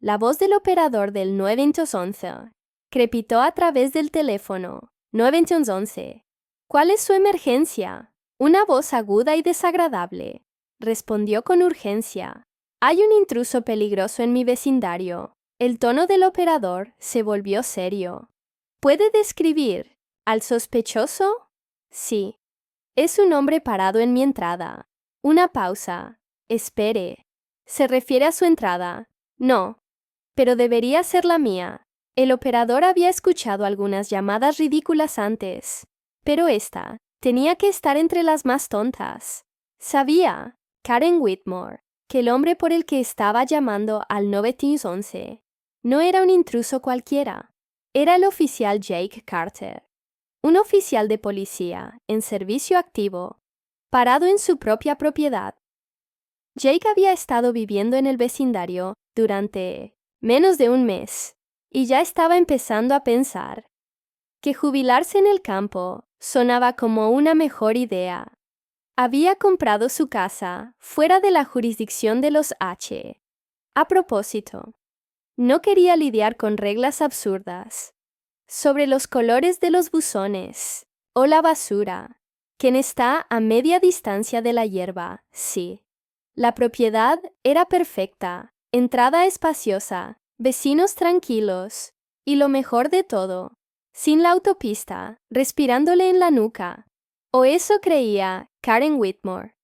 La voz del operador del 911 crepitó a través del teléfono. 911. ¿Cuál es su emergencia? Una voz aguda y desagradable. Respondió con urgencia. Hay un intruso peligroso en mi vecindario. El tono del operador se volvió serio. ¿Puede describir al sospechoso? Sí. Es un hombre parado en mi entrada. Una pausa. Espere. ¿Se refiere a su entrada? No. Pero debería ser la mía. El operador había escuchado algunas llamadas ridículas antes, pero esta tenía que estar entre las más tontas. Sabía, Karen Whitmore, que el hombre por el que estaba llamando al 911 no era un intruso cualquiera. Era el oficial Jake Carter, un oficial de policía en servicio activo, parado en su propia propiedad. Jake había estado viviendo en el vecindario durante menos de un mes y ya estaba empezando a pensar que jubilarse en el campo sonaba como una mejor idea. Había comprado su casa fuera de la jurisdicción de los H. A propósito, no quería lidiar con reglas absurdas sobre los colores de los buzones o la basura. Quien está a media distancia de la hierba, sí. La propiedad era perfecta, entrada espaciosa, vecinos tranquilos y lo mejor de todo, sin la autopista, respirándole en la nuca. O eso creía Karen Whitmore.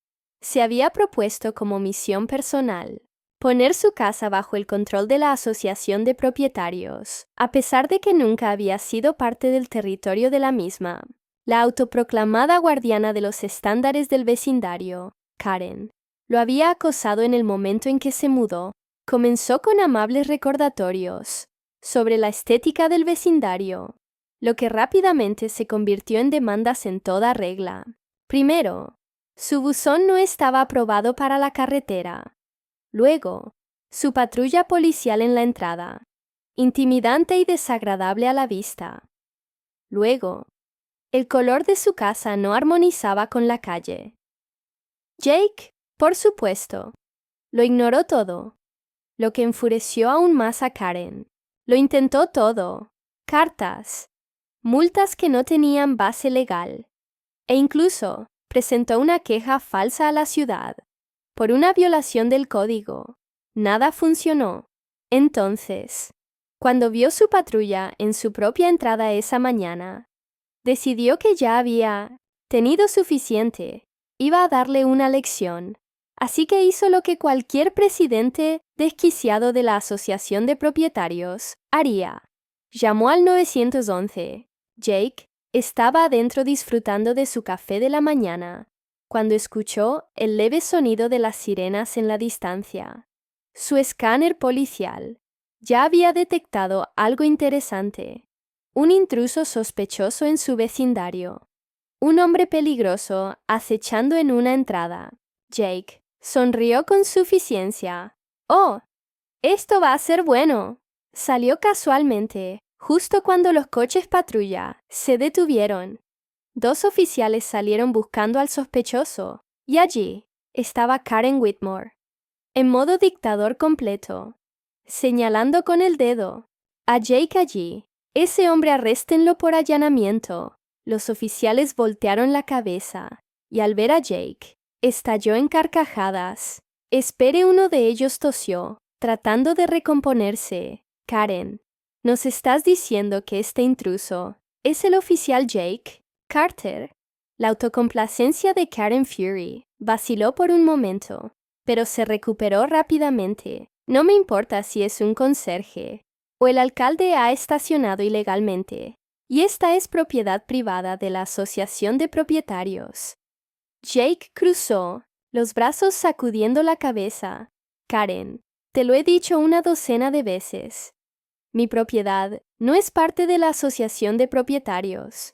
Se había propuesto como misión personal poner su casa bajo el control de la Asociación de Propietarios, a pesar de que nunca había sido parte del territorio de la misma. La autoproclamada guardiana de los estándares del vecindario, Karen, lo había acosado en el momento en que se mudó. Comenzó con amables recordatorios sobre la estética del vecindario, lo que rápidamente se convirtió en demandas en toda regla. Primero, su buzón no estaba aprobado para la carretera. Luego, su patrulla policial en la entrada, intimidante y desagradable a la vista. Luego, el color de su casa no armonizaba con la calle. Jake, por supuesto, lo ignoró todo, lo que enfureció aún más a Karen. Lo intentó todo: cartas, multas que no tenían base legal, e incluso presentó una queja falsa a la ciudad por una violación del código. Nada funcionó. Entonces, cuando vio su patrulla en su propia entrada esa mañana, decidió que ya había tenido suficiente. Iba a darle una lección. Así que hizo lo que cualquier presidente desquiciado de la Asociación de Propietarios haría. Llamó al 911. Jake estaba adentro disfrutando de su café de la mañana cuando escuchó el leve sonido de las sirenas en la distancia. Su escáner policial ya había detectado algo interesante: un intruso sospechoso en su vecindario. Un hombre peligroso acechando en una entrada. Jake sonrió con suficiencia. ¡Oh! Esto va a ser bueno. Salió casualmente, justo cuando los coches patrulla se detuvieron. Dos oficiales salieron buscando al sospechoso, y allí estaba Karen Whitmore, en modo dictador completo, señalando con el dedo a Jake allí. Ese hombre, arréstenlo por allanamiento. Los oficiales voltearon la cabeza, y al ver a Jake, estalló en carcajadas. Espere, uno de ellos tosió, tratando de recomponerse. Karen, ¿nos estás diciendo que este intruso es el oficial Jake Carter? La autocomplacencia de Karen Fury vaciló por un momento, pero se recuperó rápidamente. No me importa si es un conserje o el alcalde ha estacionado ilegalmente, y esta es propiedad privada de la Asociación de Propietarios. Jake cruzó los brazos sacudiendo la cabeza. Karen, te lo he dicho una docena de veces. Mi propiedad no es parte de la Asociación de Propietarios.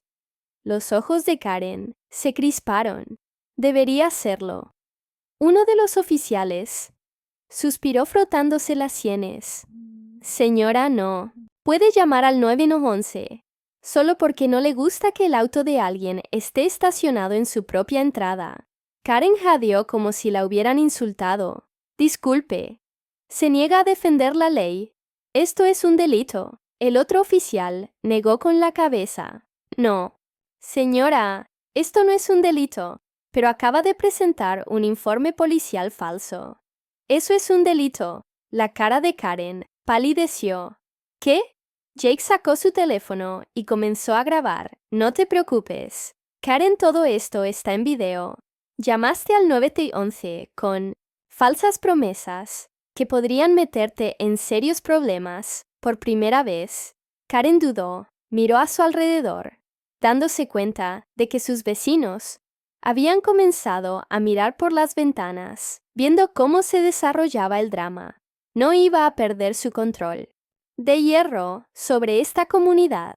Los ojos de Karen se crisparon. Debería serlo. Uno de los oficiales suspiró frotándose las sienes. Señora, no. Puede llamar al 911, solo porque no le gusta que el auto de alguien esté estacionado en su propia entrada. Karen jadeó como si la hubieran insultado. Disculpe, Se niega a defender la ley. Esto es un delito. El otro oficial negó con la cabeza. No. Señora, esto no es un delito, pero acaba de presentar un informe policial falso. Eso es un delito. La cara de Karen palideció. ¿Qué? Jake sacó su teléfono y comenzó a grabar. No te preocupes. Karen, todo esto está en video. Llamaste al 911 con falsas promesas que podrían meterte en serios problemas por primera vez. Karen dudó, miró a su alrededor, dándose cuenta de que sus vecinos habían comenzado a mirar por las ventanas, viendo cómo se desarrollaba el drama. No iba a perder su control de hierro sobre esta comunidad.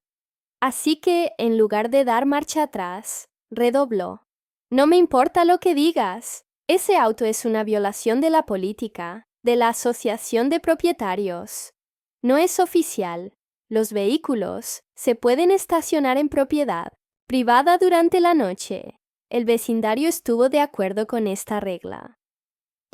Así que, en lugar de dar marcha atrás, redobló. No me importa lo que digas. Ese auto es una violación de la política, de la asociación de propietarios. No es oficial. Los vehículos se pueden estacionar en propiedad privada durante la noche. El vecindario estuvo de acuerdo con esta regla.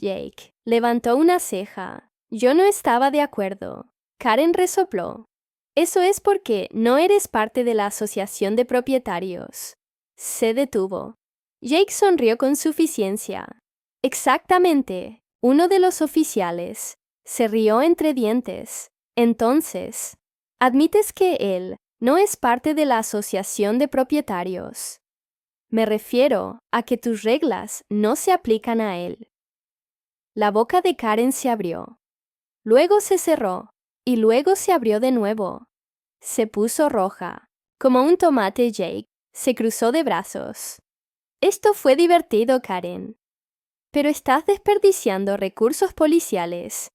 Jake levantó una ceja. Yo no estaba de acuerdo. Karen resopló. Eso es porque no eres parte de la asociación de propietarios. Se detuvo. Jake sonrió con suficiencia. Exactamente. Uno de los oficiales se rió entre dientes. Entonces, admites que él no es parte de la asociación de propietarios. Me refiero a que tus reglas no se aplican a él. La boca de Karen se abrió. Luego se cerró. Y luego se abrió de nuevo. Se puso roja. Como un tomate, Jake se cruzó de brazos. Esto fue divertido, Karen. Pero estás desperdiciando recursos policiales.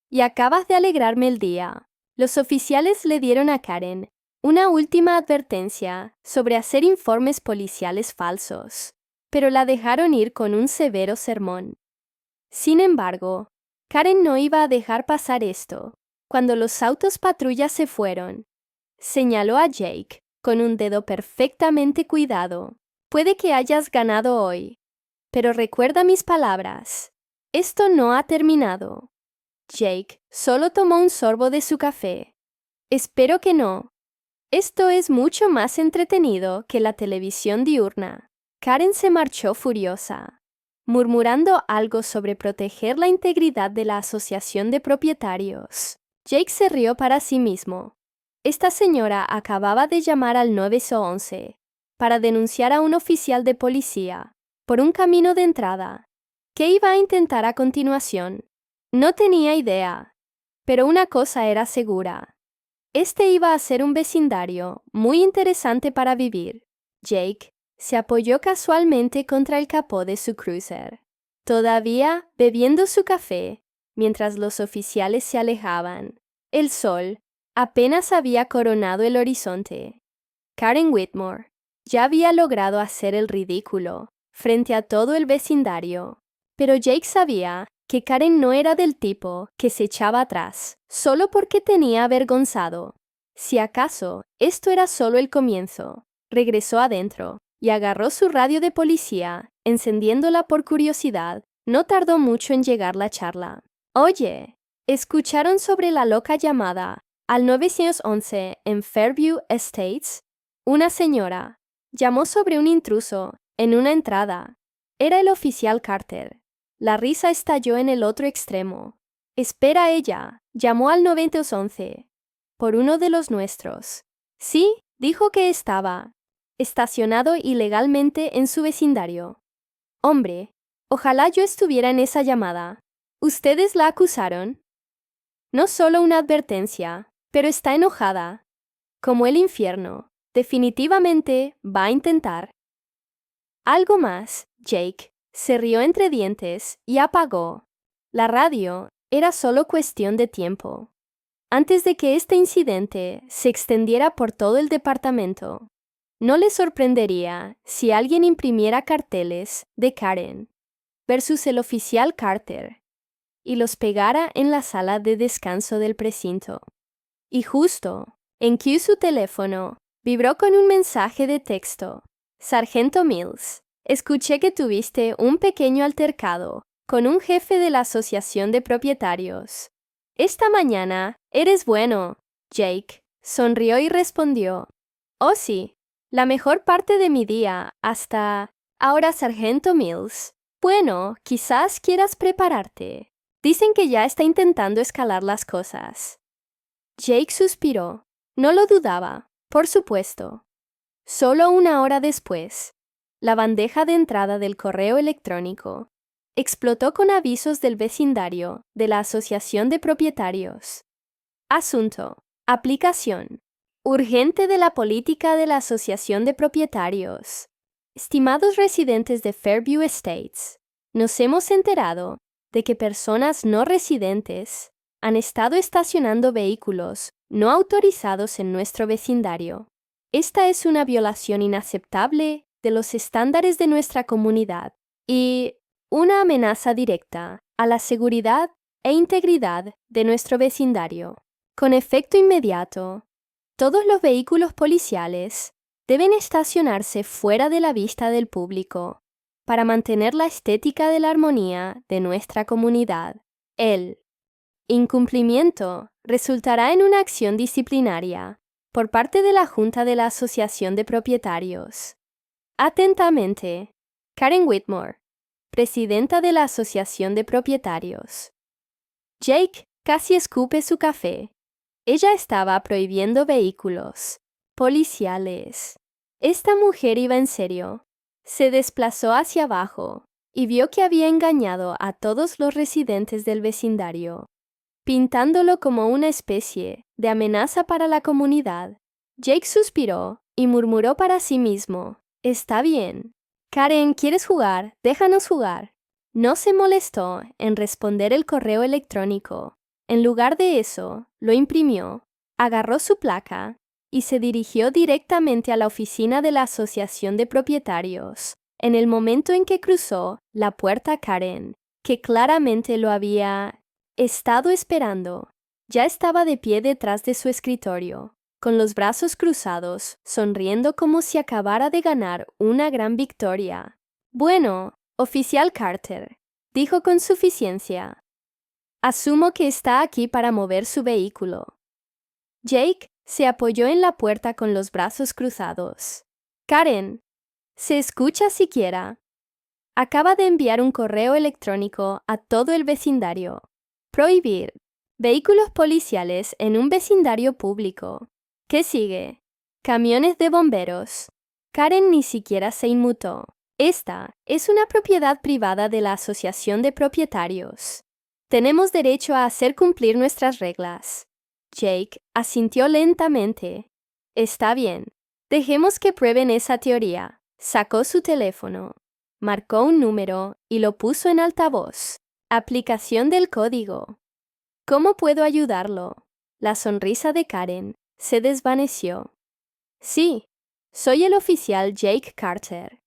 Y acabas de alegrarme el día. Los oficiales le dieron a Karen una última advertencia sobre hacer informes policiales falsos, pero la dejaron ir con un severo sermón. Sin embargo, Karen no iba a dejar pasar esto. Cuando los autos patrulla se fueron, señaló a Jake con un dedo perfectamente cuidado. Puede que hayas ganado hoy, pero recuerda mis palabras. Esto no ha terminado. Jake solo tomó un sorbo de su café. Espero que no. Esto es mucho más entretenido que la televisión diurna. Karen se marchó furiosa, murmurando algo sobre proteger la integridad de la asociación de propietarios. Jake se rió para sí mismo. Esta señora acababa de llamar al 911 para denunciar a un oficial de policía por un camino de entrada. ¿Qué iba a intentar a continuación? No tenía idea, pero una cosa era segura. Este iba a ser un vecindario muy interesante para vivir. Jake se apoyó casualmente contra el capó de su cruiser, todavía bebiendo su café, mientras los oficiales se alejaban. El sol apenas había coronado el horizonte. Karen Whitmore ya había logrado hacer el ridículo frente a todo el vecindario, pero Jake sabía que Karen no era del tipo que se echaba atrás solo porque tenía avergonzado. Si acaso esto era solo el comienzo, regresó adentro y agarró su radio de policía, encendiéndola por curiosidad. No tardó mucho en llegar la charla. Oye, ¿escucharon sobre la loca llamada al 911 en Fairview Estates? Una señora llamó sobre un intruso en una entrada. Era el oficial Carter. La risa estalló en el otro extremo. Espera, ella llamó al 911 por uno de los nuestros. Sí, dijo que estaba estacionado ilegalmente en su vecindario. Hombre, ojalá yo estuviera en esa llamada. ¿Ustedes la acusaron? No solo una advertencia, pero está enojada. Como el infierno. Definitivamente va a intentar. Algo más, Jake se rió entre dientes y apagó. La radio era solo cuestión de tiempo. Antes de que este incidente se extendiera por todo el departamento, no le sorprendería si alguien imprimiera carteles de Karen versus el oficial Carter y los pegara en la sala de descanso del precinto. Y justo en que su teléfono vibró con un mensaje de texto. Sargento Mills, escuché que tuviste un pequeño altercado con un jefe de la asociación de propietarios. Esta mañana, eres bueno, Jake, sonrió y respondió. Oh sí, la mejor parte de mi día, hasta ahora, Sargento Mills. Bueno, quizás quieras prepararte. Dicen que ya está intentando escalar las cosas. Jake suspiró. No lo dudaba, por supuesto. Solo una hora después, la bandeja de entrada del correo electrónico explotó con avisos del vecindario de la Asociación de Propietarios. Asunto. Aplicación. Urgente de la política de la Asociación de Propietarios. Estimados residentes de Fairview Estates, nos hemos enterado de que personas no residentes han estado estacionando vehículos no autorizados en nuestro vecindario. Esta es una violación inaceptable de los estándares de nuestra comunidad y una amenaza directa a la seguridad e integridad de nuestro vecindario. Con efecto inmediato, todos los vehículos policiales deben estacionarse fuera de la vista del público para mantener la estética de la armonía de nuestra comunidad. El incumplimiento resultará en una acción disciplinaria por parte de la Junta de la Asociación de Propietarios. Atentamente, Karen Whitmore, presidenta de la Asociación de Propietarios. Jake casi escupe su café. Ella estaba prohibiendo vehículos policiales. Esta mujer iba en serio. Se desplazó hacia abajo y vio que había engañado a todos los residentes del vecindario, pintándolo como una especie de amenaza para la comunidad. Jake suspiró y murmuró para sí mismo. Está bien. Karen, ¿quieres jugar? Déjanos jugar. No se molestó en responder el correo electrónico. En lugar de eso, lo imprimió, agarró su placa y se dirigió directamente a la oficina de la Asociación de Propietarios. En el momento en que cruzó la puerta, Karen, que claramente lo había estado esperando, ya estaba de pie detrás de su escritorio, con los brazos cruzados, sonriendo como si acabara de ganar una gran victoria. Bueno, oficial Carter, dijo con suficiencia. Asumo que está aquí para mover su vehículo. Jake se apoyó en la puerta con los brazos cruzados. Karen, ¿se escucha siquiera? Acaba de enviar un correo electrónico a todo el vecindario. Prohibir vehículos policiales en un vecindario público. ¿Qué sigue? Camiones de bomberos. Karen ni siquiera se inmutó. Esta es una propiedad privada de la Asociación de Propietarios. Tenemos derecho a hacer cumplir nuestras reglas. Jake asintió lentamente. Está bien. Dejemos que prueben esa teoría. Sacó su teléfono, marcó un número y lo puso en altavoz. Aplicación del código. ¿Cómo puedo ayudarlo? La sonrisa de Karen se desvaneció. Sí, soy el oficial Jake Carter.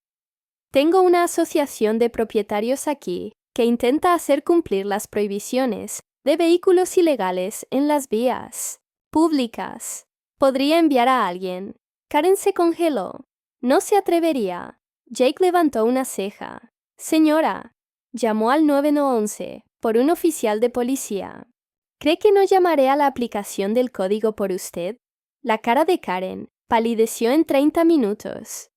Tengo una asociación de propietarios aquí que intenta hacer cumplir las prohibiciones de vehículos ilegales en las vías públicas. ¿Podría enviar a alguien? Karen se congeló. No se atrevería. Jake levantó una ceja. Señora, llamó al 911 por un oficial de policía. ¿Cree que no llamaré a la aplicación del código por usted? La cara de Karen palideció en 30 minutos.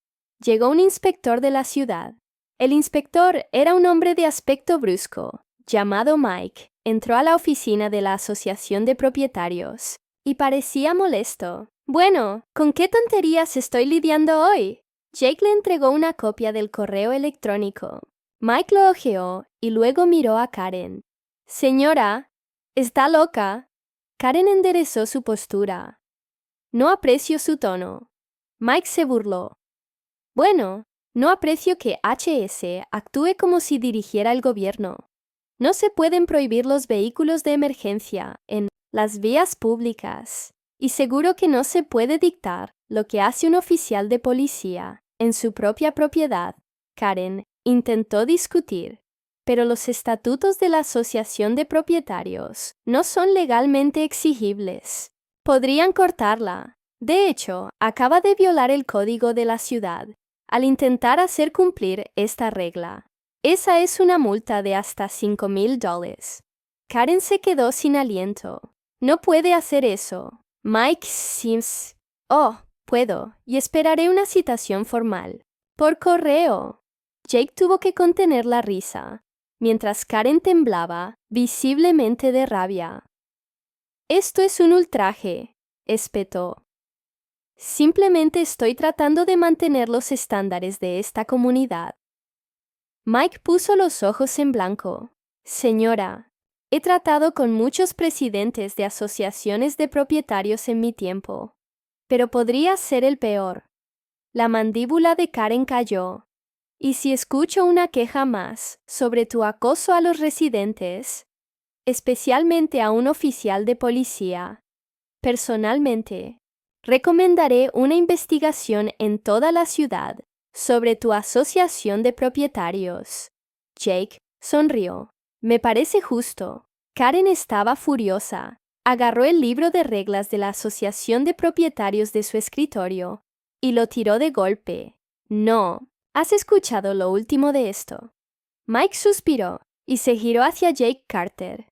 Llegó un inspector de la ciudad. El inspector era un hombre de aspecto brusco, llamado Mike. Entró a la oficina de la Asociación de Propietarios y parecía molesto. Bueno, ¿con qué tonterías estoy lidiando hoy? Jake le entregó una copia del correo electrónico. Mike lo hojeó y luego miró a Karen. Señora, ¿está loca? Karen enderezó su postura. No aprecio su tono. Mike se burló. Bueno, no aprecio que HS actúe como si dirigiera el gobierno. No se pueden prohibir los vehículos de emergencia en las vías públicas. Y seguro que no se puede dictar lo que hace un oficial de policía en su propia propiedad. Karen intentó discutir, pero los estatutos de la Asociación de Propietarios no son legalmente exigibles. Podrían cortarla. De hecho, acaba de violar el código de la ciudad al intentar hacer cumplir esta regla. Esa es una multa de hasta $5,000. Karen se quedó sin aliento. No puede hacer eso. Mike Sims. Oh, puedo, y esperaré una citación formal. Por correo. Jake tuvo que contener la risa, mientras Karen temblaba, visiblemente de rabia. Esto es un ultraje, espetó. Simplemente estoy tratando de mantener los estándares de esta comunidad. Mike puso los ojos en blanco. Señora, he tratado con muchos presidentes de asociaciones de propietarios en mi tiempo, pero podría ser el peor. La mandíbula de Karen cayó. Y si escucho una queja más sobre tu acoso a los residentes, especialmente a un oficial de policía, personalmente, recomendaré una investigación en toda la ciudad sobre tu asociación de propietarios. Jake sonrió. Me parece justo. Karen estaba furiosa. Agarró el libro de reglas de la asociación de propietarios de su escritorio y lo tiró de golpe. No. ¿Has escuchado lo último de esto? Mike suspiró y se giró hacia Jake Carter.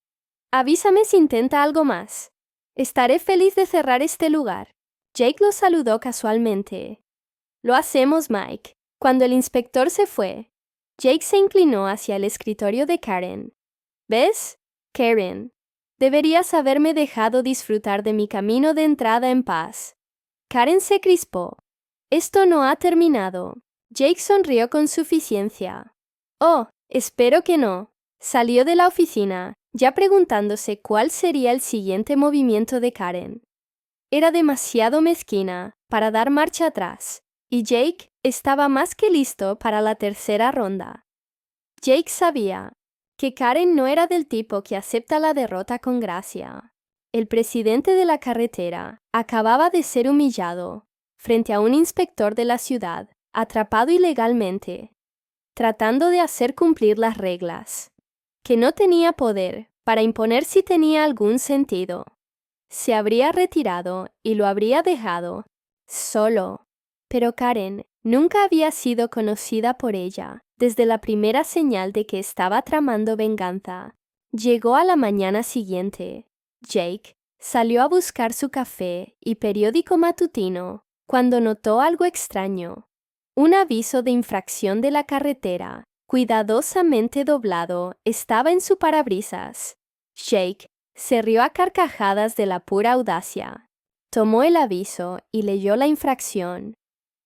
Avísame si intenta algo más. Estaré feliz de cerrar este lugar. Jake lo saludó casualmente. Lo hacemos, Mike. Cuando el inspector se fue, Jake se inclinó hacia el escritorio de Karen. ¿Ves? Karen, deberías haberme dejado disfrutar de mi camino de entrada en paz. Karen se crispó. Esto no ha terminado. Jake sonrió con suficiencia. Oh, espero que no. Salió de la oficina, ya preguntándose cuál sería el siguiente movimiento de Karen. Era demasiado mezquina para dar marcha atrás, y Jake estaba más que listo para la tercera ronda. Jake sabía que Karen no era del tipo que acepta la derrota con gracia. El presidente de la carretera acababa de ser humillado frente a un inspector de la ciudad, atrapado ilegalmente, tratando de hacer cumplir las reglas, que no tenía poder para imponer si tenía algún sentido. Se habría retirado y lo habría dejado solo. Pero Karen nunca había sido conocida por ella desde la primera señal de que estaba tramando venganza. Llegó a la mañana siguiente. Jake salió a buscar su café y periódico matutino cuando notó algo extraño. Un aviso de infracción de la carretera, cuidadosamente doblado, estaba en su parabrisas. Jake se rió a carcajadas de la pura audacia. Tomó el aviso y leyó la infracción.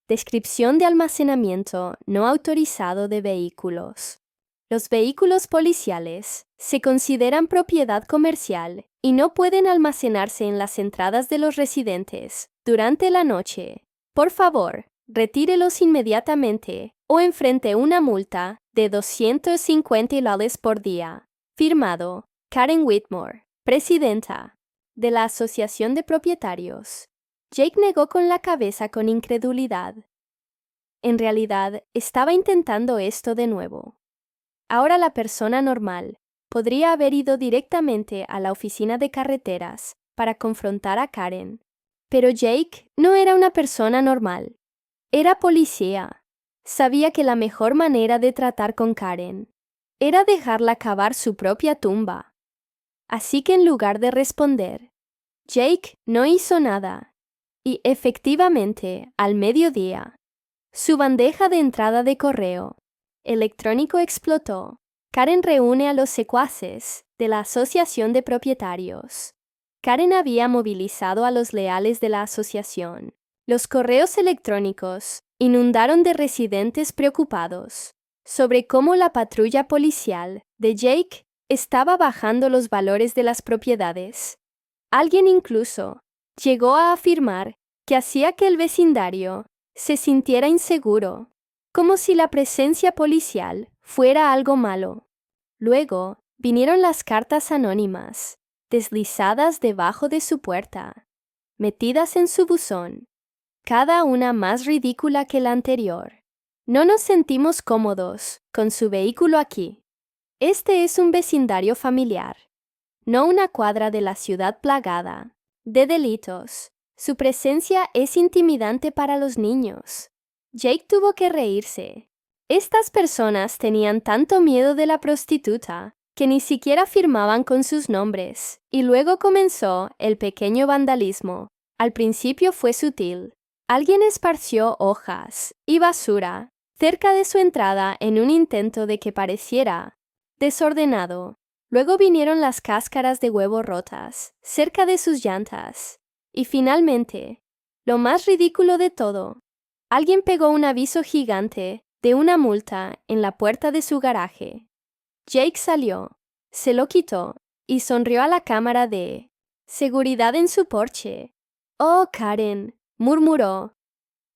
Descripción de almacenamiento no autorizado de vehículos. Los vehículos policiales se consideran propiedad comercial y no pueden almacenarse en las entradas de los residentes durante la noche. Por favor, retírelos inmediatamente o enfrente una multa de $250 por día. Firmado, Karen Whitmore, presidenta de la Asociación de Propietarios. Jake negó con la cabeza con incredulidad. En realidad, estaba intentando esto de nuevo. Ahora la persona normal podría haber ido directamente a la oficina de carreteras para confrontar a Karen. Pero Jake no era una persona normal. Era policía. Sabía que la mejor manera de tratar con Karen era dejarla cavar su propia tumba. Así que en lugar de responder, Jake no hizo nada. Y efectivamente, al mediodía, su bandeja de entrada de correo electrónico explotó. Karen reúne a los secuaces de la Asociación de Propietarios. Karen había movilizado a los leales de la asociación. Los correos electrónicos inundaron de residentes preocupados sobre cómo la patrulla policial de Jake estaba bajando los valores de las propiedades. Alguien incluso llegó a afirmar que hacía que el vecindario se sintiera inseguro, como si la presencia policial fuera algo malo. Luego vinieron las cartas anónimas, deslizadas debajo de su puerta, metidas en su buzón, cada una más ridícula que la anterior. No nos sentimos cómodos con su vehículo aquí. Este es un vecindario familiar, no una cuadra de la ciudad plagada de delitos. Su presencia es intimidante para los niños. Jake tuvo que reírse. Estas personas tenían tanto miedo de la prostituta que ni siquiera firmaban con sus nombres, y luego comenzó el pequeño vandalismo. Al principio fue sutil. Alguien esparció hojas y basura cerca de su entrada en un intento de que pareciera desordenado. Luego vinieron las cáscaras de huevo rotas cerca de sus llantas. Y finalmente, lo más ridículo de todo, alguien pegó un aviso gigante de una multa en la puerta de su garaje. Jake salió, se lo quitó y sonrió a la cámara de seguridad en su porche. «Oh, Karen», murmuró.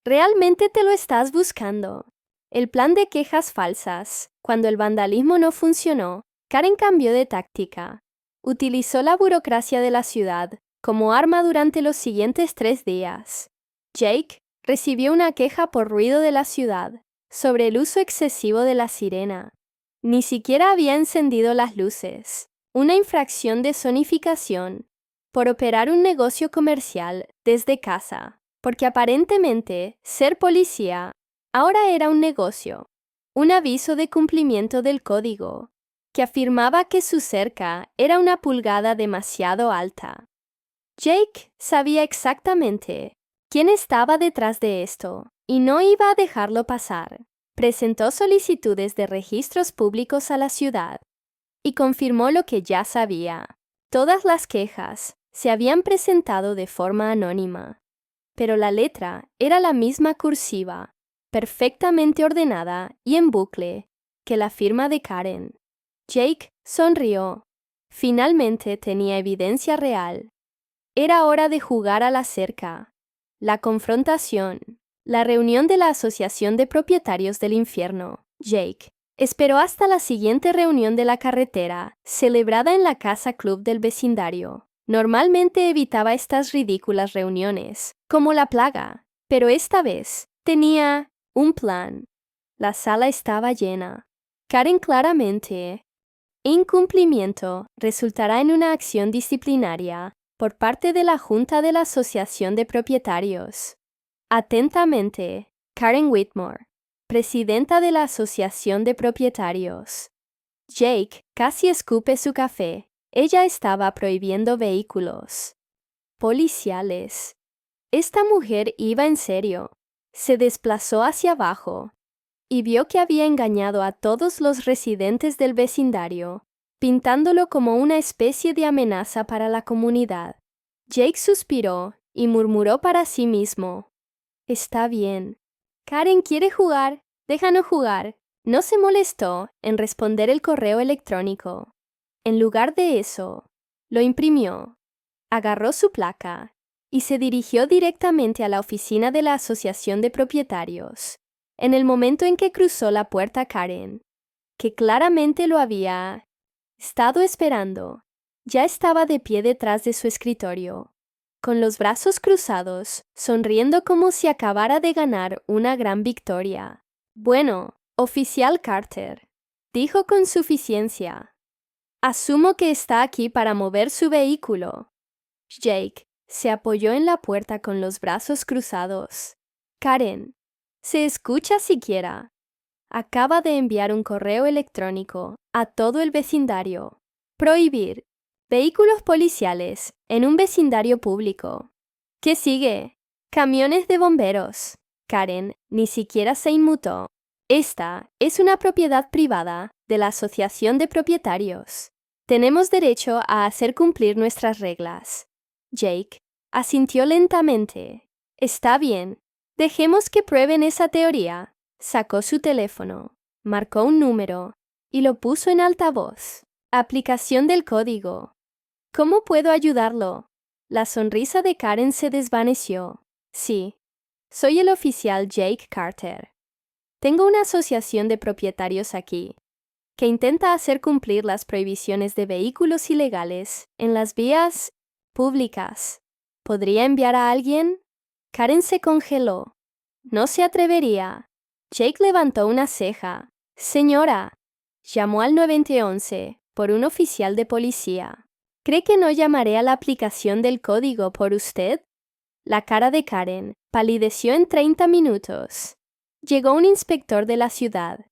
«Realmente te lo estás buscando». El plan de quejas falsas. Cuando el vandalismo no funcionó, Karen cambió de táctica. Utilizó la burocracia de la ciudad como arma durante los siguientes 3 días. Jake recibió una queja por ruido de la ciudad sobre el uso excesivo de la sirena. Ni siquiera había encendido las luces. Una infracción de zonificación por operar un negocio comercial desde casa, porque aparentemente ser policía ahora era un negocio. Un aviso de cumplimiento del código que afirmaba que su cerca era una pulgada demasiado alta. Jake sabía exactamente quién estaba detrás de esto y no iba a dejarlo pasar. Presentó solicitudes de registros públicos a la ciudad y confirmó lo que ya sabía. Todas las quejas se habían presentado de forma anónima, pero la letra era la misma cursiva, perfectamente ordenada y en bucle, que la firma de Karen. Jake sonrió. Finalmente tenía evidencia real. Era hora de jugar a la cerca. La confrontación. La reunión de la Asociación de Propietarios del Infierno. Jake esperó hasta la siguiente reunión de la carretera, celebrada en la casa club del vecindario. Normalmente evitaba estas ridículas reuniones, como la plaga, pero esta vez tenía un plan. La sala estaba llena. Karen claramente. Incumplimiento resultará en una acción disciplinaria por parte de la Junta de la Asociación de Propietarios. Atentamente, Karen Whitmore, presidenta de la Asociación de Propietarios. Jake casi escupe su café. Ella estaba prohibiendo vehículos policiales. Esta mujer iba en serio. Se desplazó hacia abajo y vio que había engañado a todos los residentes del vecindario, pintándolo como una especie de amenaza para la comunidad. Jake suspiró y murmuró para sí mismo: «Está bien. Karen quiere jugar, déjanos jugar». No se molestó en responder el correo electrónico. En lugar de eso, lo imprimió, agarró su placa y se dirigió directamente a la oficina de la Asociación de Propietarios. En el momento en que cruzó la puerta, Karen, que claramente lo había estado esperando, ya estaba de pie detrás de su escritorio, con los brazos cruzados, sonriendo como si acabara de ganar una gran victoria. «Bueno, oficial Carter», dijo con suficiencia. «Asumo que está aquí para mover su vehículo». Jake se apoyó en la puerta con los brazos cruzados. «Karen, ¿se escucha siquiera? Acaba de enviar un correo electrónico a todo el vecindario. Prohibir vehículos policiales en un vecindario público. ¿Qué sigue? Camiones de bomberos». Karen ni siquiera se inmutó. «Esta es una propiedad privada de la Asociación de Propietarios. Tenemos derecho a hacer cumplir nuestras reglas». Jake asintió lentamente. «Está bien. Dejemos que prueben esa teoría». Sacó su teléfono, marcó un número y lo puso en altavoz. «Aplicación del código. ¿Cómo puedo ayudarlo?» La sonrisa de Karen se desvaneció. «Sí, soy el oficial Jake Carter. Tengo una asociación de propietarios aquí que intenta hacer cumplir las prohibiciones de vehículos ilegales en las vías públicas. ¿Podría enviar a alguien?» Karen se congeló. No se atrevería. Jake levantó una ceja. «Señora», llamó al 911 por un oficial de policía. «¿Cree que no llamaré a la aplicación del código por usted?» La cara de Karen palideció en 30 minutos. Llegó un inspector de la ciudad.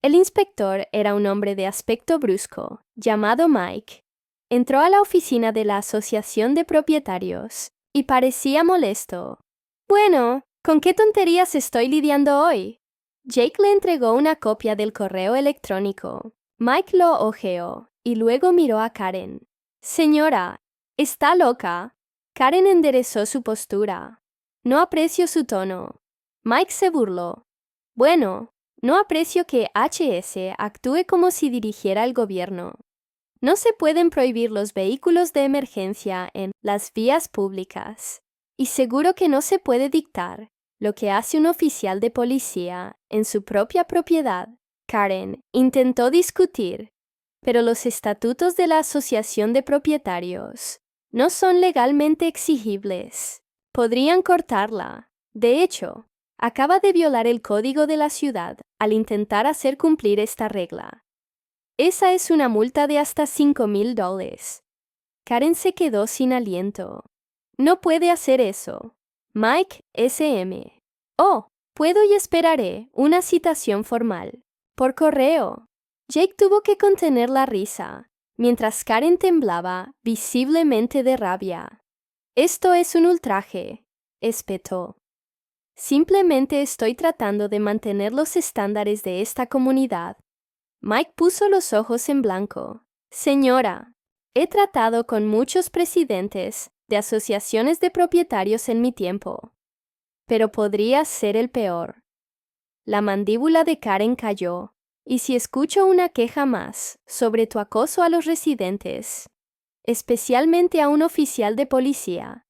El inspector era un hombre de aspecto brusco, llamado Mike. Entró a la oficina de la Asociación de Propietarios y parecía molesto. Bueno, ¿con qué tonterías estoy lidiando hoy? Jake le entregó una copia del correo electrónico. Mike lo hojeó y luego miró a Karen. Señora, ¿está loca? Karen enderezó su postura. No aprecio su tono. Mike se burló. Bueno, no aprecio que HS actúe como si dirigiera el gobierno. No se pueden prohibir los vehículos de emergencia en las vías públicas. Y seguro que no se puede dictar lo que hace un oficial de policía en su propia propiedad. Karen intentó discutir, pero los estatutos de la Asociación de Propietarios no son legalmente exigibles. Podrían cortarla. De hecho, acaba de violar el código de la ciudad al intentar hacer cumplir esta regla. Esa es una multa de hasta $5,000. Karen se quedó sin aliento. No puede hacer eso. Mike, SM. Oh, puedo y esperaré una citación formal. Por correo. Jake tuvo que contener la risa, mientras Karen temblaba visiblemente de rabia. Esto es un ultraje, espetó. Simplemente estoy tratando de mantener los estándares de esta comunidad. Mike puso los ojos en blanco. Señora, he tratado con muchos presidentes de asociaciones de propietarios en mi tiempo, pero podría ser el peor. La mandíbula de Karen cayó, y si escucho una queja más sobre tu acoso a los residentes, especialmente a un oficial de policía,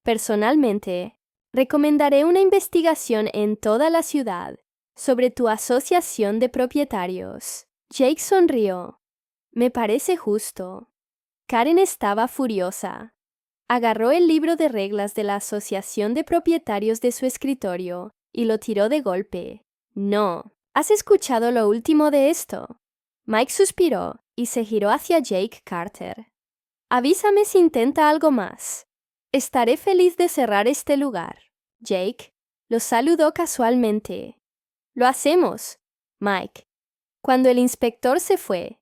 personalmente, recomendaré una investigación en toda la ciudad sobre tu asociación de propietarios. Jake sonrió. Me parece justo. Karen estaba furiosa. Agarró el libro de reglas de la Asociación de Propietarios de su escritorio y lo tiró de golpe. No, ¿has escuchado lo último de esto? Mike suspiró y se giró hacia Jake Carter. Avísame si intenta algo más. Estaré feliz de cerrar este lugar. Jake lo saludó casualmente. Lo hacemos, Mike. Cuando el inspector se fue,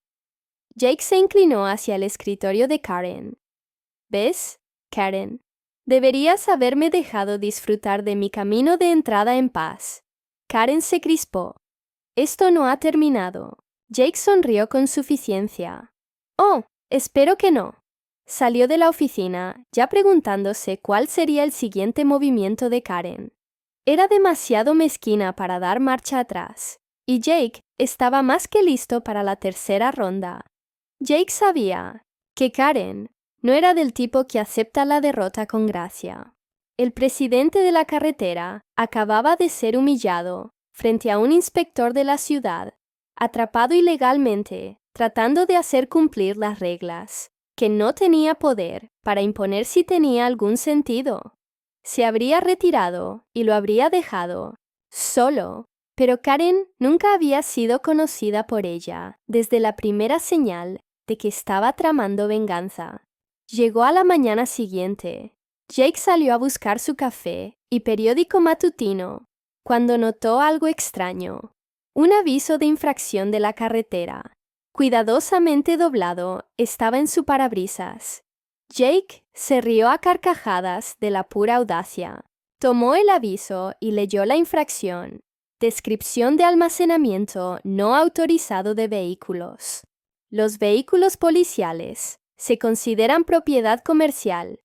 Jake se inclinó hacia el escritorio de Karen. ¿Ves, Karen? Deberías haberme dejado disfrutar de mi camino de entrada en paz. Karen se crispó. Esto no ha terminado. Jake sonrió con suficiencia. Oh, espero que no. Salió de la oficina, ya preguntándose cuál sería el siguiente movimiento de Karen. Era demasiado mezquina para dar marcha atrás, y Jake estaba más que listo para la tercera ronda. Jake sabía que Karen no era del tipo que acepta la derrota con gracia. El presidente de la carretera acababa de ser humillado frente a un inspector de la ciudad, atrapado ilegalmente, tratando de hacer cumplir las reglas, que no tenía poder para imponer si tenía algún sentido. Se habría retirado y lo habría dejado solo, pero Karen nunca había sido conocida por ella desde la primera señal de que estaba tramando venganza. Llegó a la mañana siguiente. Jake salió a buscar su café y periódico matutino cuando notó algo extraño. Un aviso de infracción de la carretera, cuidadosamente doblado, estaba en su parabrisas. Jake se rió a carcajadas de la pura audacia. Tomó el aviso y leyó la infracción. Descripción de almacenamiento no autorizado de vehículos. Los vehículos policiales se consideran propiedad comercial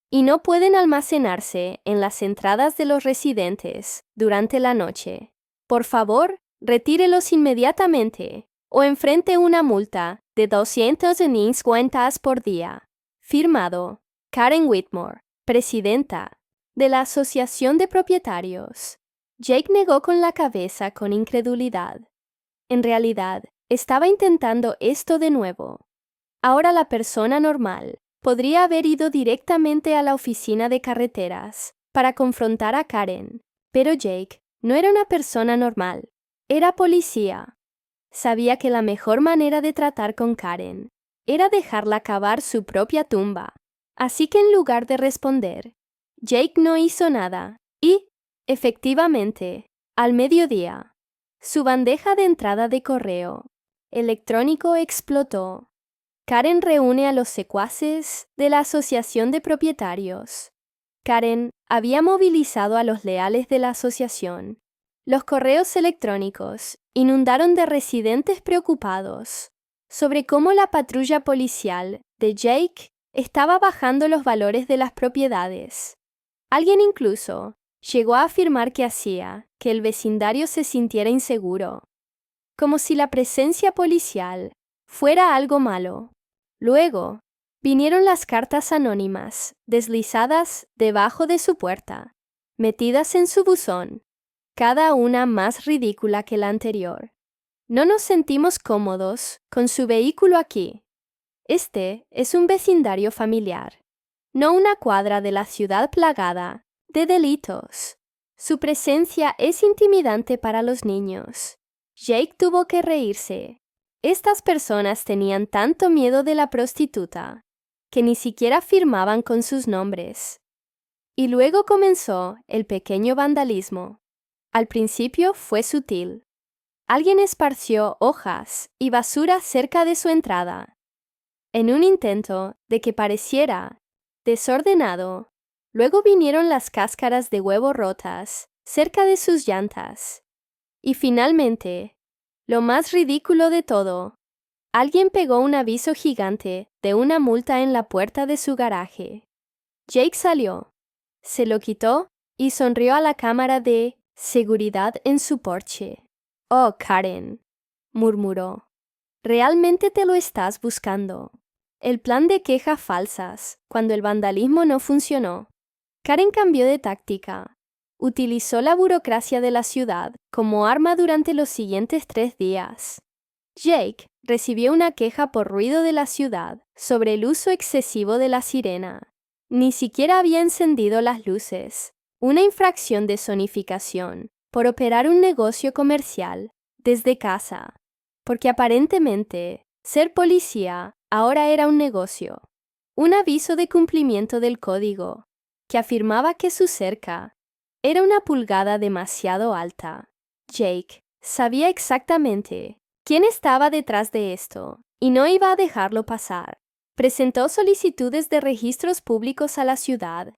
y no pueden almacenarse en las entradas de los residentes durante la noche. Por favor, retírelos inmediatamente o enfrente una multa de $250 por día. Firmado, Karen Whitmore, presidenta de la Asociación de Propietarios. Jake negó con la cabeza con incredulidad. En realidad, estaba intentando esto de nuevo. Ahora la persona normal podría haber ido directamente a la oficina de carreteras para confrontar a Karen, pero Jake no era una persona normal, era policía. Sabía que la mejor manera de tratar con Karen era dejarla cavar su propia tumba. Así que en lugar de responder, Jake no hizo nada y, efectivamente, Al mediodía, su bandeja de entrada de correo electrónico explotó. Karen reúne a los secuaces de la Asociación de Propietarios. Karen había movilizado a los leales de la asociación. Los correos electrónicos inundaron de residentes preocupados sobre cómo la patrulla policial de Jake estaba bajando los valores de las propiedades. Alguien incluso llegó a afirmar que hacía que el vecindario se sintiera inseguro, como si la presencia policial fuera algo malo. Luego, vinieron las cartas anónimas, deslizadas debajo de su puerta, metidas en su buzón, cada una más ridícula que la anterior. No nos sentimos cómodos con su vehículo aquí. Este es un vecindario familiar, no una cuadra de la ciudad plagada de delitos. Su presencia es intimidante para los niños. Jake tuvo que reírse. Estas personas tenían tanto miedo de la prostituta que ni siquiera firmaban con sus nombres. Y luego comenzó el pequeño vandalismo. Al principio fue sutil. Alguien esparció hojas y basura cerca de su entrada. En un intento de que pareciera desordenado, luego vinieron las cáscaras de huevo rotas cerca de sus llantas. Y finalmente, lo más ridículo de todo, alguien pegó un aviso gigante de una multa en la puerta de su garaje. Jake salió, se lo quitó y sonrió a la cámara de seguridad en su porche. «Oh, Karen», murmuró, «realmente te lo estás buscando». El plan de quejas falsas, cuando el vandalismo no funcionó. Karen cambió de táctica. Utilizó la burocracia de la ciudad como arma durante los siguientes 3 días. Jake recibió una queja por ruido de la ciudad sobre el uso excesivo de la sirena. Ni siquiera había encendido las luces. Una infracción de zonificación por operar un negocio comercial desde casa. Porque aparentemente, ser policía ahora era un negocio. Un aviso de cumplimiento del código que afirmaba que su cerca era una pulgada demasiado alta. Jake sabía exactamente quién estaba detrás de esto y no iba a dejarlo pasar. Presentó solicitudes de registros públicos a la ciudad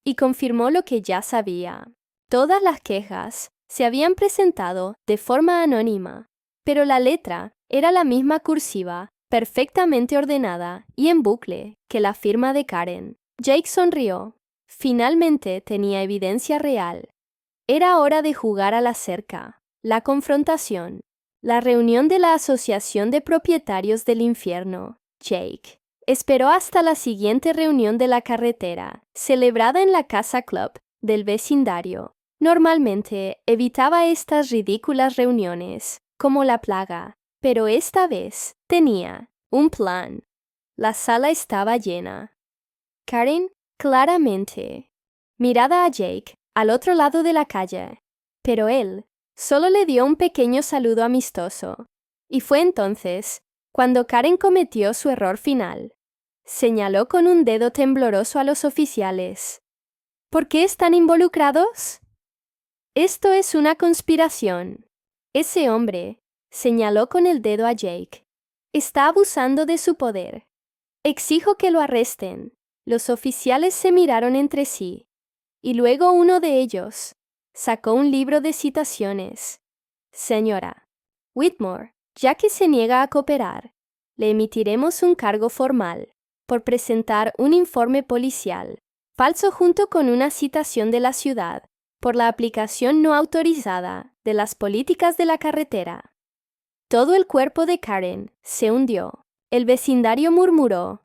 y confirmó lo que ya sabía. Todas las quejas se habían presentado de forma anónima, pero la letra era la misma cursiva, perfectamente ordenada y en bucle que la firma de Karen. Jake sonrió. Finalmente tenía evidencia real. Era hora de jugar a la cerca, la confrontación, la reunión de la Asociación de Propietarios del Infierno. Jake esperó hasta la siguiente reunión de la carretera, celebrada en la casa club del vecindario. Normalmente evitaba estas ridículas reuniones, como la plaga, pero esta vez tenía un plan. La sala estaba llena. Karen, claramente, miraba a Jake al otro lado de la calle, pero él solo le dio un pequeño saludo amistoso. Y fue entonces cuando Karen cometió su error final. Señaló con un dedo tembloroso a los oficiales. ¿Por qué están involucrados? Esto es una conspiración. Ese hombre, señaló con el dedo a Jake, está abusando de su poder. Exijo que lo arresten. Los oficiales se miraron entre sí, y luego uno de ellos sacó un libro de citaciones. Señora Whitmore, ya que se niega a cooperar, le emitiremos un cargo formal por presentar un informe policial falso junto con una citación de la ciudad por la aplicación no autorizada de las políticas de la carretera. Todo el cuerpo de Karen se hundió. El vecindario murmuró.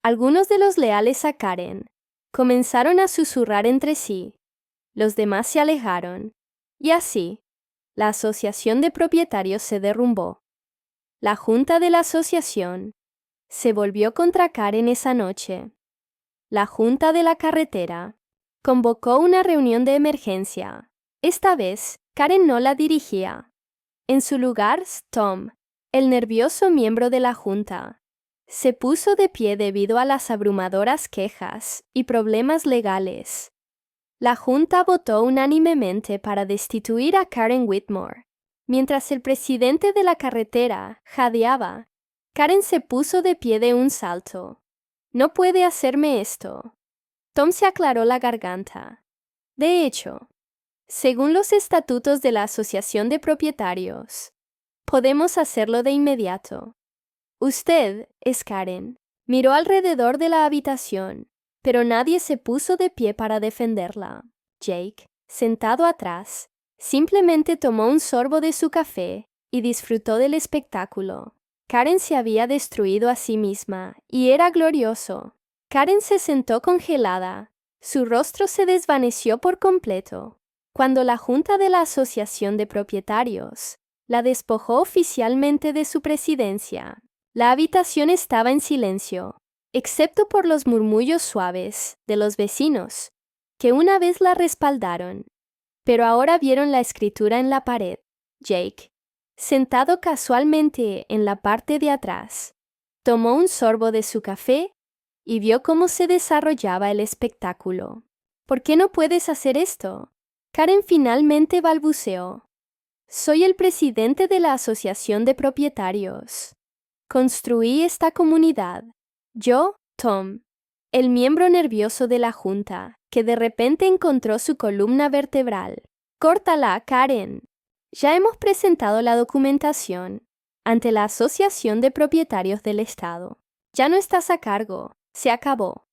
Algunos de los leales a Karen comenzaron a susurrar entre sí. Los demás se alejaron. Y así, la asociación de propietarios se derrumbó. La junta de la asociación se volvió contra Karen esa noche. La junta de la carretera convocó una reunión de emergencia. Esta vez, Karen no la dirigía. En su lugar, Tom, el nervioso miembro de la junta, se puso de pie debido a las abrumadoras quejas y problemas legales. La Junta votó unánimemente para destituir a Karen Whitmore. Mientras el presidente de la carretera jadeaba, Karen se puso de pie de un salto. «No puede hacerme esto». Tom se aclaró la garganta. De hecho, según los estatutos de la Asociación de Propietarios, podemos hacerlo de inmediato. Usted es Karen. Miró alrededor de la habitación, pero nadie se puso de pie para defenderla. Jake, sentado atrás, simplemente tomó un sorbo de su café y disfrutó del espectáculo. Karen se había destruido a sí misma y era glorioso. Karen se sentó congelada. Su rostro se desvaneció por completo. Cuando la Junta de la Asociación de Propietarios la despojó oficialmente de su presidencia, la habitación estaba en silencio, excepto por los murmullos suaves de los vecinos, que una vez la respaldaron, pero ahora vieron la escritura en la pared. Jake, sentado casualmente en la parte de atrás, tomó un sorbo de su café y vio cómo se desarrollaba el espectáculo. «¿Por qué no puedes hacer esto?», Karen finalmente balbuceó. «Soy el presidente de la Asociación de Propietarios. Construí esta comunidad. Yo, Tom, el miembro nervioso de la Junta, que de repente encontró su columna vertebral. Córtala, Karen. Ya hemos presentado la documentación ante la Asociación de Propietarios del Estado. Ya no estás a cargo. Se acabó».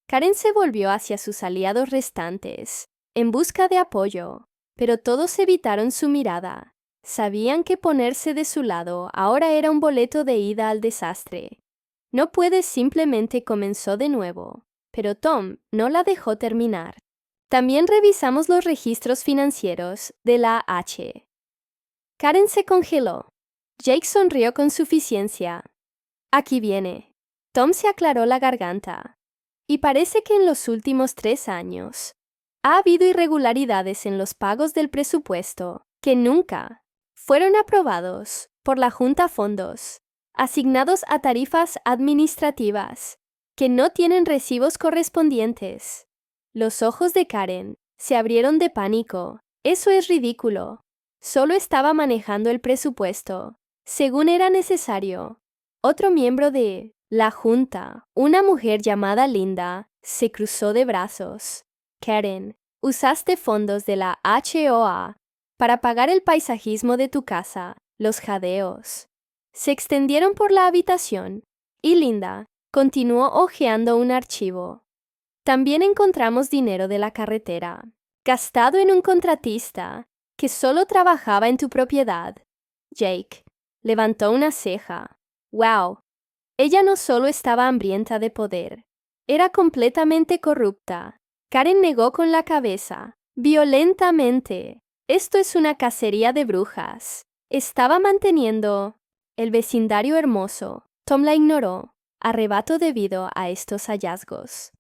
Karen se volvió hacia sus aliados restantes, en busca de apoyo, pero todos evitaron su mirada. Sabían que ponerse de su lado ahora era un boleto de ida al desastre. «No puedes», simplemente comenzó de nuevo, pero Tom no la dejó terminar. «También revisamos los registros financieros de la H». Karen se congeló. Jake sonrió con suficiencia. «Aquí viene». Tom se aclaró la garganta. «Y parece que en los últimos 3 años ha habido irregularidades en los pagos del presupuesto que nunca fueron aprobados por la Junta, fondos asignados a tarifas administrativas que no tienen recibos correspondientes». Los ojos de Karen se abrieron de pánico. «Eso es ridículo. Solo estaba manejando el presupuesto según era necesario». Otro miembro de la Junta, una mujer llamada Linda, se cruzó de brazos. «Karen, usaste fondos de la HOA para pagar el paisajismo de tu casa». Los jadeos se extendieron por la habitación y Linda continuó hojeando un archivo. «También encontramos dinero de la carretera, gastado en un contratista que solo trabajaba en tu propiedad». Jake levantó una ceja. «Wow». Ella no solo estaba hambrienta de poder, era completamente corrupta. Karen negó con la cabeza, violentamente. «Esto es una cacería de brujas. Estaba manteniendo el vecindario hermoso». Tom la ignoró, arrebato debido a estos hallazgos.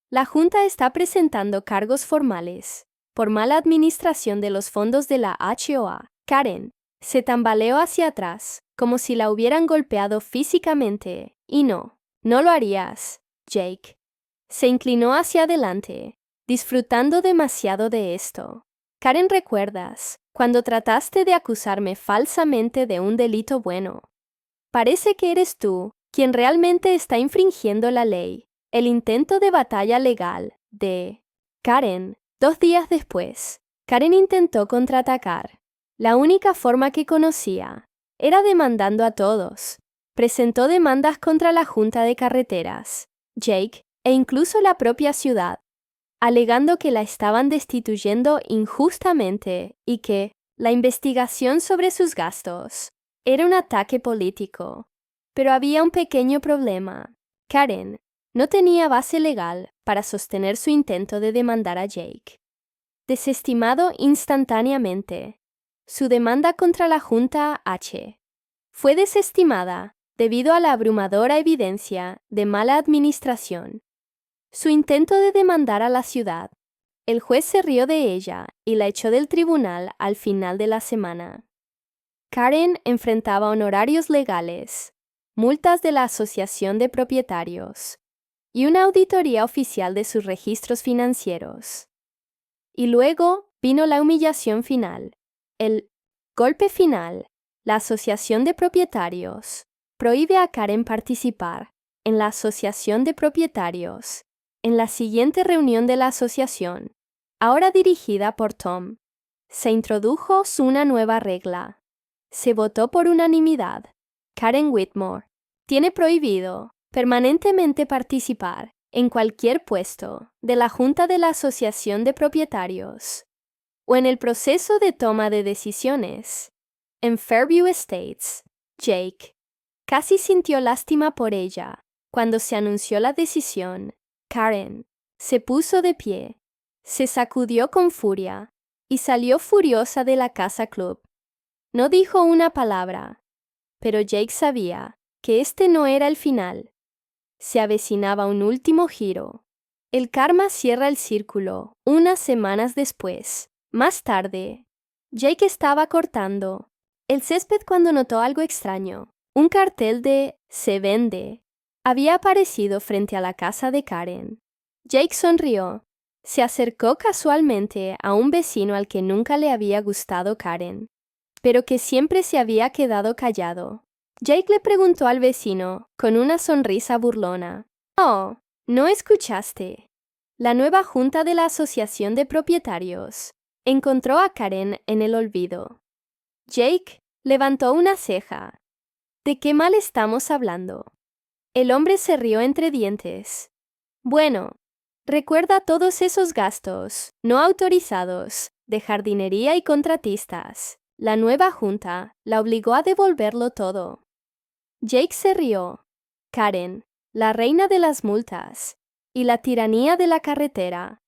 «La Junta está presentando cargos formales por mala administración de los fondos de la HOA». Karen se tambaleó hacia atrás, como si la hubieran golpeado físicamente. «Y no lo harías». Jake se inclinó hacia adelante, disfrutando demasiado de esto. «Karen, ¿recuerdas cuando trataste de acusarme falsamente de un delito bueno? Parece que eres tú quien realmente está infringiendo la ley». El intento de batalla legal de Karen. 2 días después, Karen intentó contraatacar. La única forma que conocía era demandando a todos. Presentó demandas contra la Junta de Carreteras, Jake e incluso la propia ciudad, alegando que la estaban destituyendo injustamente y que la investigación sobre sus gastos era un ataque político. Pero había un pequeño problema. Karen no tenía base legal para sostener su intento de demandar a Jake. Desestimado instantáneamente, su demanda contra la Junta H fue desestimada debido a la abrumadora evidencia de mala administración. Su intento de demandar a la ciudad, el juez se rió de ella y la echó del tribunal al final de la semana. Karen enfrentaba honorarios legales, multas de la Asociación de Propietarios y una auditoría oficial de sus registros financieros. Y luego vino la humillación final. El golpe final. La asociación de propietarios prohíbe a Karen participar en la asociación de propietarios en la siguiente reunión de la asociación, ahora dirigida por Tom. Se introdujo una nueva regla. Se votó por unanimidad. Karen Whitmore tiene prohibido permanentemente participar en cualquier puesto de la Junta de la Asociación de Propietarios o en el proceso de toma de decisiones. En Fairview Estates, Jake casi sintió lástima por ella. Cuando se anunció la decisión, Karen se puso de pie, se sacudió con furia y salió furiosa de la casa club. No dijo una palabra, pero Jake sabía que este no era el final. Se avecinaba un último giro. El karma cierra el círculo unas semanas después. Más tarde, Jake estaba cortando el césped cuando notó algo extraño. Un cartel de "Se vende" había aparecido frente a la casa de Karen. Jake sonrió. Se acercó casualmente a un vecino al que nunca le había gustado Karen, pero que siempre se había quedado callado. Jake le preguntó al vecino, con una sonrisa burlona: «Oh, ¿no escuchaste? La nueva junta de la Asociación de Propietarios encontró a Karen en el olvido». Jake levantó una ceja. ¿De qué mal estamos hablando? El hombre se rió entre dientes. «Bueno, recuerda todos esos gastos no autorizados de jardinería y contratistas. La nueva junta la obligó a devolverlo todo». Jake se rió. Karen, la reina de las multas y la tiranía de la carretera,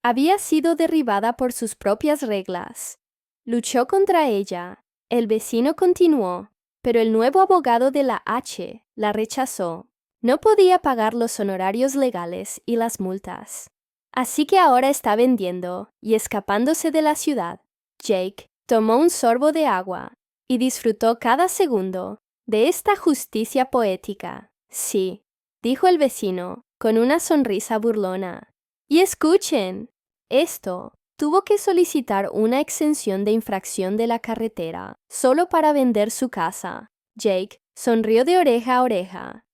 había sido derribada por sus propias reglas. Luchó contra ella. El vecino continuó, pero el nuevo abogado de la H la rechazó. No podía pagar los honorarios legales y las multas. Así que ahora está vendiendo y escapándose de la ciudad. Jake tomó un sorbo de agua y disfrutó cada segundo de esta justicia poética. «Sí», dijo el vecino, con una sonrisa burlona. «Y escuchen, esto tuvo que solicitar una exención de infracción de la carretera solo para vender su casa». Jake sonrió de oreja a oreja.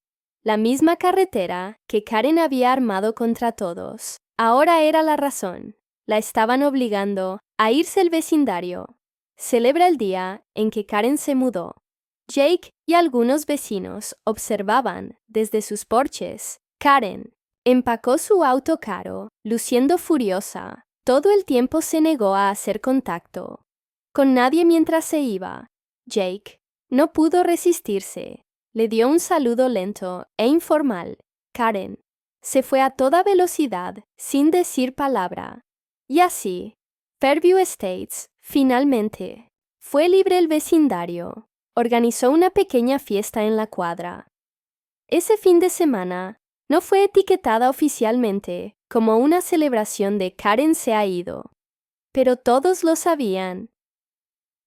La misma carretera que Karen había armado contra todos ahora era la razón. La estaban obligando a irse del vecindario. Celebra el día en que Karen se mudó. Jake y algunos vecinos observaban desde sus porches. Karen empacó su auto caro, luciendo furiosa. Todo el tiempo se negó a hacer contacto con nadie mientras se iba. Jake no pudo resistirse. Le dio un saludo lento e informal. Karen se fue a toda velocidad, sin decir palabra. Y así, Fairview Estates, finalmente, fue libre el vecindario. Organizó una pequeña fiesta en la cuadra. Ese fin de semana no fue etiquetada oficialmente como una celebración de Karen se ha ido, pero todos lo sabían.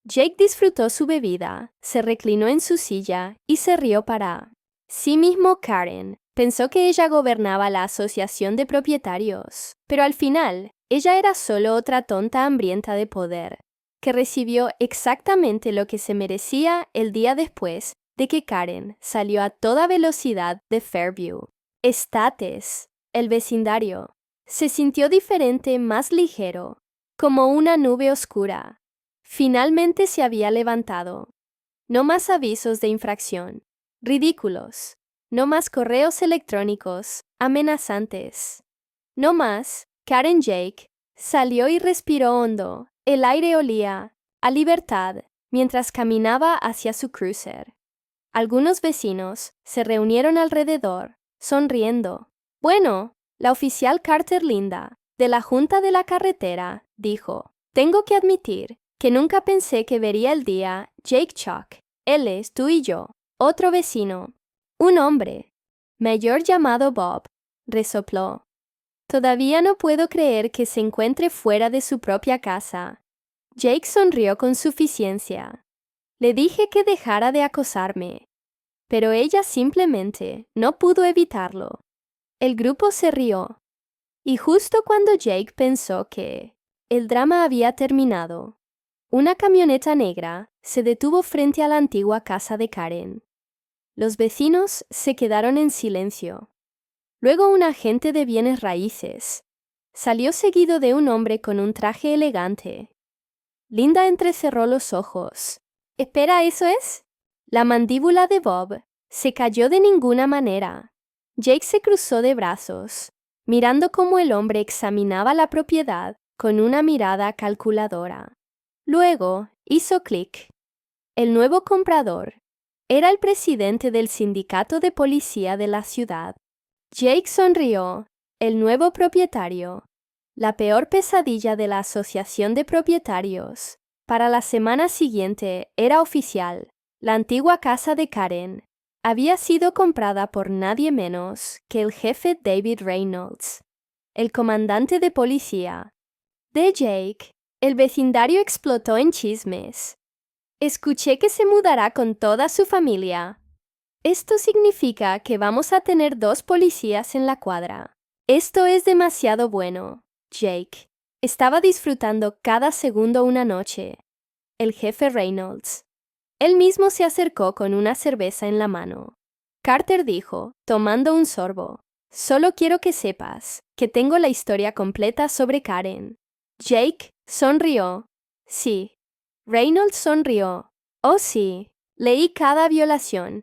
Jake disfrutó su bebida, se reclinó en su silla y se rió para sí mismo. Karen pensó que ella gobernaba la asociación de propietarios, pero al final, ella era solo otra tonta hambrienta de poder, que recibió exactamente lo que se merecía el día después de que Karen salió a toda velocidad de Fairview. Estates, el vecindario, se sintió diferente, más ligero, como una nube oscura. Finalmente se había levantado. No más avisos de infracción ridículos. No más correos electrónicos amenazantes. No más. Karen Jake salió y respiró hondo. El aire olía a libertad mientras caminaba hacia su cruiser. Algunos vecinos se reunieron alrededor, sonriendo. «Bueno, la oficial Carter Linda, de la Junta de la Carretera, dijo: tengo que admitir que nunca pensé que vería el día. Jake Chuck, él es tú y yo». Otro vecino, un hombre mayor llamado Bob, resopló: «Todavía no puedo creer que se encuentre fuera de su propia casa». Jake sonrió con suficiencia. «Le dije que dejara de acosarme, pero ella simplemente no pudo evitarlo». El grupo se rió. Y justo cuando Jake pensó que El drama había terminado. Una camioneta negra se detuvo frente a la antigua casa de Karen. Los vecinos se quedaron en silencio. Luego un agente de bienes raíces salió seguido de un hombre con un traje elegante. Linda entrecerró los ojos. «¿Espera, eso es?» La mandíbula de Bob se cayó de ninguna manera. Jake se cruzó de brazos, mirando cómo el hombre examinaba la propiedad con una mirada calculadora. Luego hizo clic. El nuevo comprador era el presidente del sindicato de policía de la ciudad. Jake sonrió. El nuevo propietario. La peor pesadilla de la asociación de propietarios. Para la semana siguiente era oficial. La antigua casa de Karen había sido comprada por nadie menos que el jefe David Reynolds, el comandante de policía. De Jake, el vecindario explotó en chismes. «Escuché que se mudará con toda su familia. Esto significa que vamos a tener 2 policías en la cuadra. Esto es demasiado bueno». Jake estaba disfrutando cada segundo una noche. El jefe Reynolds. Él mismo se acercó con una cerveza en la mano. Carter dijo, tomando un sorbo, «Solo quiero que sepas que tengo la historia completa sobre Karen». Jake sonrió. «Sí». Reynolds sonrió. «Oh sí, leí cada violación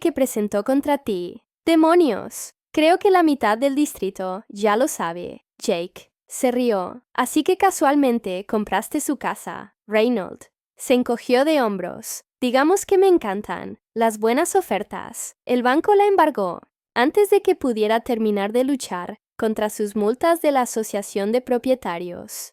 que presentó contra ti. ¡Demonios! Creo que la mitad del distrito ya lo sabe». Jake se rió. «Así que casualmente compraste su casa». Reynolds se encogió de hombros. «Digamos que me encantan las buenas ofertas». El banco la embargó antes de que pudiera terminar de luchar contra sus multas de la asociación de propietarios.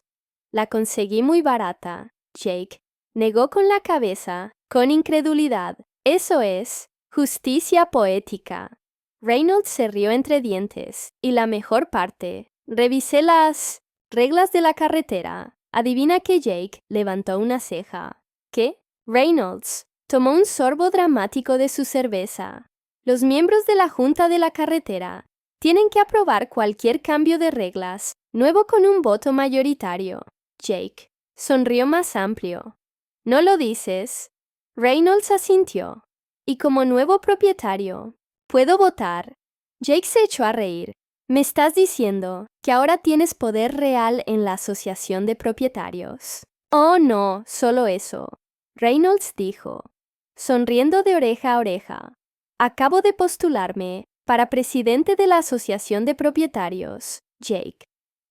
«La conseguí muy barata». Jake negó con la cabeza, con incredulidad. «Eso es justicia poética». Reynolds se rió entre dientes. «Y la mejor parte, revisé las reglas de la carretera». Adivina que Jake levantó una ceja. ¿Qué? Reynolds tomó un sorbo dramático de su cerveza. «Los miembros de la Junta de la Carretera tienen que aprobar cualquier cambio de reglas nuevo con un voto mayoritario». Jake sonrió más amplio. «¿No lo dices?» Reynolds asintió. «Y como nuevo propietario, ¿puedo votar?» Jake se echó a reír. «¿Me estás diciendo que ahora tienes poder real en la asociación de propietarios?» «Oh, no, solo eso», Reynolds dijo, sonriendo de oreja a oreja. «Acabo de postularme para presidente de la asociación de propietarios». Jake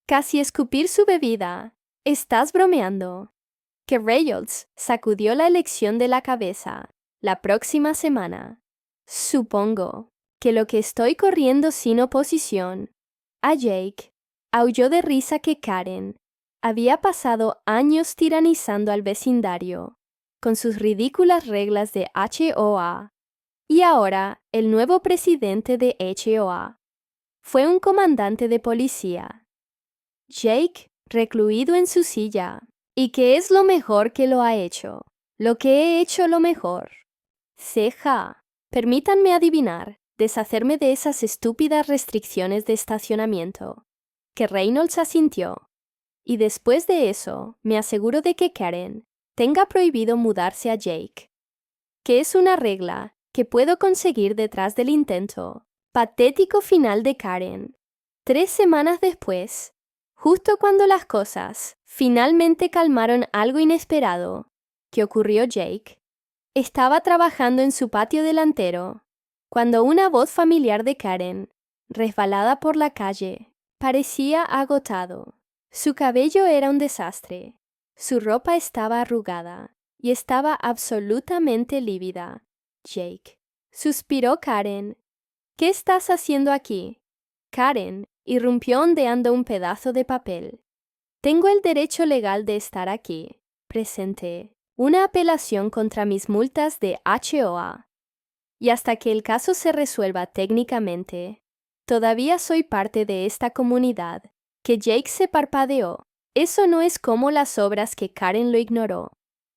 casi escupir su bebida. «¿Estás bromeando?» Que Reynolds sacudió la elección de la cabeza. «La próxima semana. Supongo que lo que estoy corriendo sin oposición». A Jake aulló de risa que Karen había pasado años tiranizando al vecindario con sus ridículas reglas de HOA. Y ahora el nuevo presidente de HOA fue un comandante de policía. Jake recluido en su silla. «¿Y qué es lo mejor que lo ha hecho?» «Lo que he hecho lo mejor». Ceja. «Permítanme adivinar, deshacerme de esas estúpidas restricciones de estacionamiento». Que Reynolds asintió. «Y después de eso, me aseguro de que Karen tenga prohibido mudarse a Jake». Que es una regla que puedo conseguir detrás del intento patético final de Karen. 3 semanas después, justo cuando las cosas finalmente calmaron algo inesperado que ocurrió Jake, estaba trabajando en su patio delantero, cuando una voz familiar de Karen, resbalada por la calle, parecía agotado. Su cabello era un desastre, su ropa estaba arrugada y estaba absolutamente lívida. «Jake», suspiró Karen. «¿Qué estás haciendo aquí?» Karen irrumpió ondeando un pedazo de papel. «Tengo el derecho legal de estar aquí. Presenté una apelación contra mis multas de HOA. Y hasta que el caso se resuelva técnicamente, todavía soy parte de esta comunidad». Que Jake se parpadeó. Eso no es como las obras que Karen lo ignoró.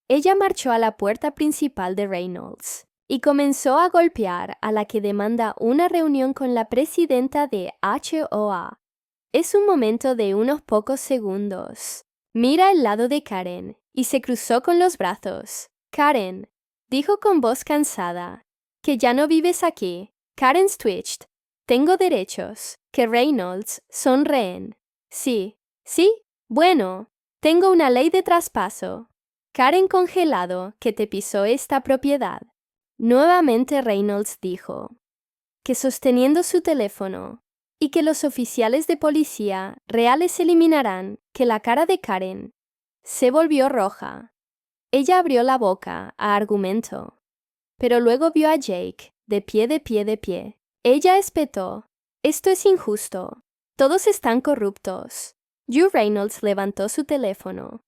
Ella marchó a la puerta principal de Reynolds y comenzó a golpear a la que demanda una reunión con la presidenta de HOA. Es un momento de unos pocos segundos. Mira el lado de Karen y se cruzó con los brazos. Karen, dijo con voz cansada, que ya no vives aquí. Karen twitched. Tengo derechos. Que Reynolds son rehén. Sí, sí, bueno, tengo una ley de traspaso. Karen congelado que te pisó esta propiedad. Nuevamente Reynolds dijo que sosteniendo su teléfono y que los oficiales de policía reales eliminarán que la cara de Karen se volvió roja. Ella abrió la boca a argumento, pero luego vio a Jake de pie. Ella espetó. Esto es injusto. Todos están corruptos. Hugh Reynolds levantó su teléfono.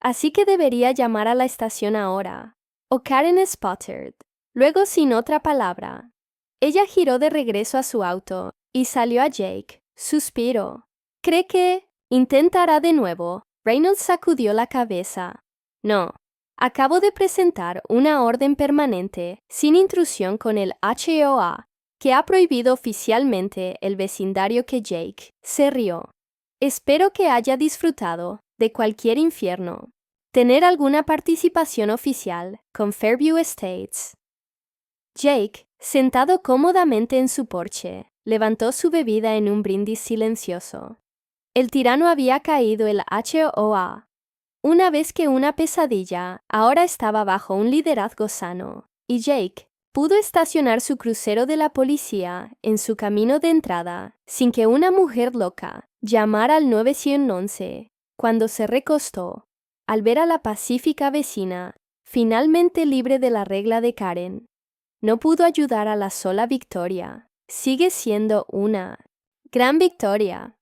Así que debería llamar a la estación ahora. O Karen spotted. Luego sin otra palabra. Ella giró de regreso a su auto y salió a Jake. Suspiró. ¿Cree que intentará de nuevo? Reynolds sacudió la cabeza. No. Acabo de presentar una orden permanente sin intrusión con el HOA que ha prohibido oficialmente el vecindario que Jake se rió. Espero que haya disfrutado de cualquier infierno. Tener alguna participación oficial con Fairview Estates. Jake, sentado cómodamente en su porche, levantó su bebida en un brindis silencioso. El tirano había caído el HOA. Una vez que una pesadilla ahora estaba bajo un liderazgo sano, y Jake pudo estacionar su crucero de la policía en su camino de entrada sin que una mujer loca llamara al 911 cuando se recostó al ver a la pacífica vecina finalmente libre de la regla de Karen. No pudo ayudar a la sola victoria. Sigue siendo una gran victoria.